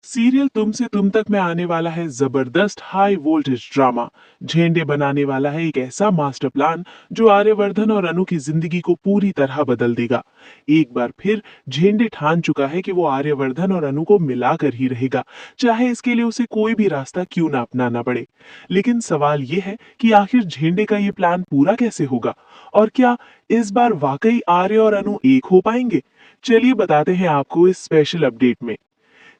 Serial तुम से तुम तक में आने वाला है जबरदस्त हाई वोल्टेज ड्रामा। झेंडे बनाने वाला है एक ऐसा मास्टर प्लान जो आर्यवर्धन और अनु की जिंदगी को पूरी तरह बदल देगा। एक बार फिर झेंडे ठान चुका है कि वो आर्यवर्धन और अनु को मिलाकर ही रहेगा, चाहे इसके लिए उसे कोई भी रास्ता क्यों ना अपनाना पड़े। लेकिन सवाल ये है कि आखिर झेंडे का ये प्लान पूरा कैसे होगा, और क्या इस बार वाकई आर्य और अनु एक हो पाएंगे? चलिए बताते हैं आपको इस स्पेशल अपडेट में।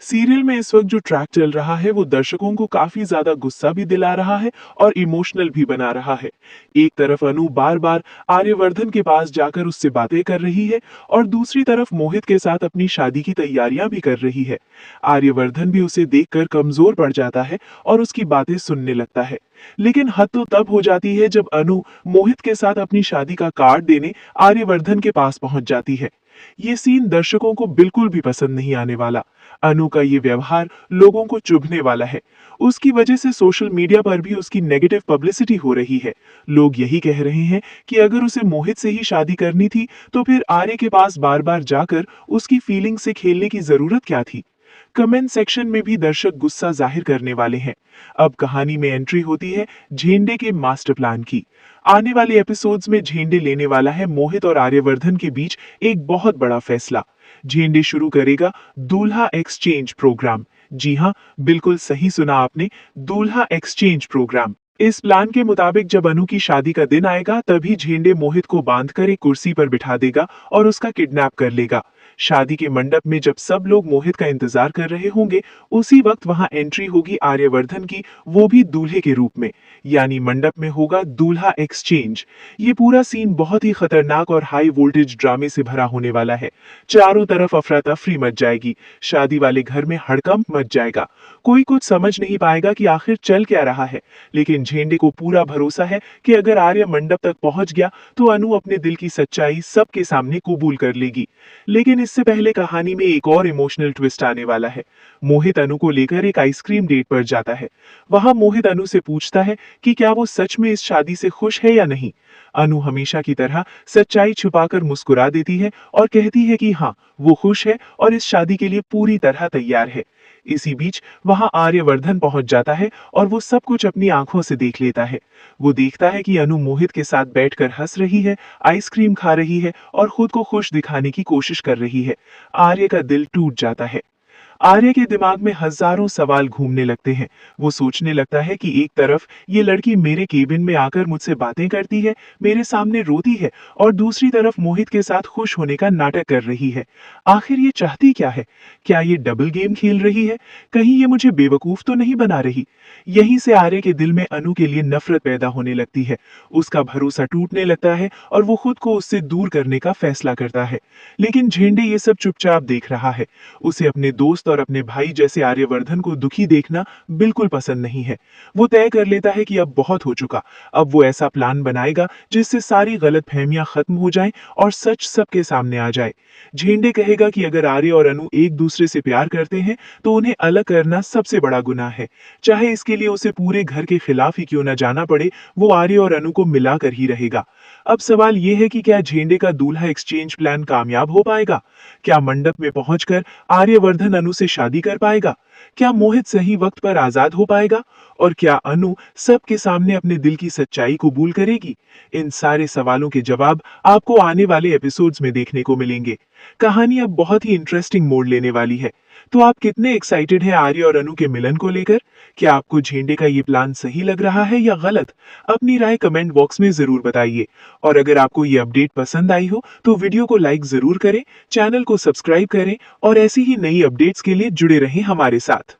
सीरियल में इस वक्त जो ट्रैक चल रहा है वो दर्शकों को काफी ज्यादा गुस्सा भी दिला रहा है और इमोशनल भी बना रहा है। एक तरफ अनु बार बार आर्यवर्धन के पास जाकर उससे बातें कर रही है और दूसरी तरफ मोहित के साथ अपनी शादी की तैयारियां भी कर रही है। आर्यवर्धन भी उसे देखकर कमजोर पड़ जाता है और उसकी बातें सुनने लगता है। लेकिन हद तो तब हो जाती है जब अनु मोहित के साथ अपनी शादी का कार्ड देने आर्यवर्धन के पास पहुंच जाती है। ये सीन दर्शकों को बिल्कुल भी पसंद नहीं आने वाला। अनु का ये व्यवहार लोगों को चुभने वाला है। उसकी वजह से सोशल मीडिया पर भी उसकी नेगेटिव पब्लिसिटी हो रही है। लोग यही कह रहे हैं कि अगर उसे मोहित से ही शादी करनी थी तो फिर आर्य के पास बार बार जाकर उसकी फीलिंग से खेलने की जरूरत क्या थी। कमेंट सेक्शन में भी दर्शक गुस्सा जाहिर करने वाले हैं। अब कहानी में एंट्री होती है झेंडे के मास्टर प्लान की। आने वाले एपिसोड्स में झेंडे लेने वाला है मोहित और आर्यवर्धन के बीच एक बहुत बड़ा फैसला। झेंडे शुरू करेगा दूल्हा एक्सचेंज प्रोग्राम। जी हाँ, बिल्कुल सही सुना आपने, दूल्हा एक्सचेंज प्रोग्राम। इस प्लान के मुताबिक जब अनु की शादी का दिन आएगा तभी झेंडे मोहित को बांधकर एक कुर्सी पर बिठा देगा और उसका किडनैप कर लेगा। शादी के मंडप में जब सब लोग मोहित का इंतजार कर रहे होंगे, उसी वक्त वहां एंट्री होगी आर्यवर्धन की, वो भी दूल्हे के रूप में। यानी मंडप में होगा दूल्हा एक्सचेंज। ये पूरा सीन बहुत ही खतरनाक और हाई वोल्टेज ड्रामे से भरा होने वाला है। चारों तरफ अफरा तफरी मच जाएगी, शादी वाले घर में हड़कंप मच जाएगा। कोई कुछ समझ नहीं पाएगा कि आखिर चल क्या रहा है। लेकिन झेंडे को पूरा भरोसा है कि अगर आर्य मंडप तक पहुंच गया तो अनु अपने दिल की सच्चाई सबके सामने कबूल कर लेगी। लेकिन इससे पहले कहानी में एक और इमोशनल ट्विस्ट आने वाला है। मोहित अनु को लेकर एक आइसक्रीम डेट पर जाता है। वहां मोहित अनु से पूछता है कि क्या वो सच में इस शादी से खुश है या नहीं। अनु हमेशा की तरह सच्चाई छुपाकर मुस्कुरा देती है और कहती है कि हाँ, वो खुश है और इस शादी के लिए पूरी तरह तैयार है। इसी बीच वहां आर्यवर्धन पहुंच जाता है और वो सब कुछ अपनी आंखों से देख लेता है। वो देखता है कि अनु मोहित के साथ बैठकर हंस रही है, आइसक्रीम खा रही है और खुद को खुश दिखाने की कोशिश कर रही है। आर्य का दिल टूट जाता है। आर्य के दिमाग में हजारों सवाल घूमने लगते हैं। वो सोचने लगता है कि एक तरफ ये लड़की मेरे केबिन में आकर मुझसे बातें करती है, मेरे सामने रोती है, और दूसरी तरफ मोहित के साथ खुश होने का नाटक कर रही है। आखिर ये चाहती क्या है? क्या ये डबल गेम खेल रही है? कहीं ये मुझे बेवकूफ तो नहीं बना रही? यहीं से आर्य के दिल में अनु के लिए नफरत पैदा होने लगती है। उसका भरोसा टूटने लगता है और वो खुद को उससे दूर करने का फैसला करता है। लेकिन झेंडे ये सब चुपचाप देख रहा है। उसे अपने दोस्त और अपने भाई जैसे आर्यवर्धन को दुखी देखना बिल्कुल पसंद नहीं है। वो तय कर लेता है कि अब बहुत हो चुका। अब वो ऐसा प्लान बनाएगा जिससे सारी गलतफहमियां खत्म हो जाएं और सच सबके सामने आ जाए। झेंडे कहेगा कि अगर आर्य और अनु एक दूसरे से प्यार करते हैं तो उन्हें अलग करना सबसे बड़ा गुनाह है। चाहे इसके लिए उसे पूरे घर के खिलाफ ही क्यों न जाना पड़े, वो आर्य और अनु को मिलाकर ही रहेगा। अब सवाल यह है कि क्या झेंडे का दूल्हा एक्सचेंज प्लान कामयाब हो पाएगा? क्या मंडप में पहुंचकर आर्यवर्धन अनु से शादी कर पाएगा? क्या मोहित सही वक्त पर आजाद हो पाएगा? और क्या अनु सबके सामने अपने दिल की सच्चाई कबूल करेगी? इन सारे सवालों के जवाब आपको आने वाले एपिसोड्स में देखने को मिलेंगे। कहानी अब बहुत ही इंटरेस्टिंग मोड़ लेने वाली है। तो आप कितने एक्साइटेड हैं आर्य और अनु के मिलन को लेकर? क्या आपको झेंडे का ये प्लान सही लग रहा है या गलत? अपनी राय कमेंट बॉक्स में जरूर बताइए। और अगर आपको ये अपडेट पसंद आई हो तो वीडियो को लाइक जरूर करें, चैनल को सब्सक्राइब करें और ऐसी ही नई अपडेट्स के लिए जुड़े रहें हमारे साथ।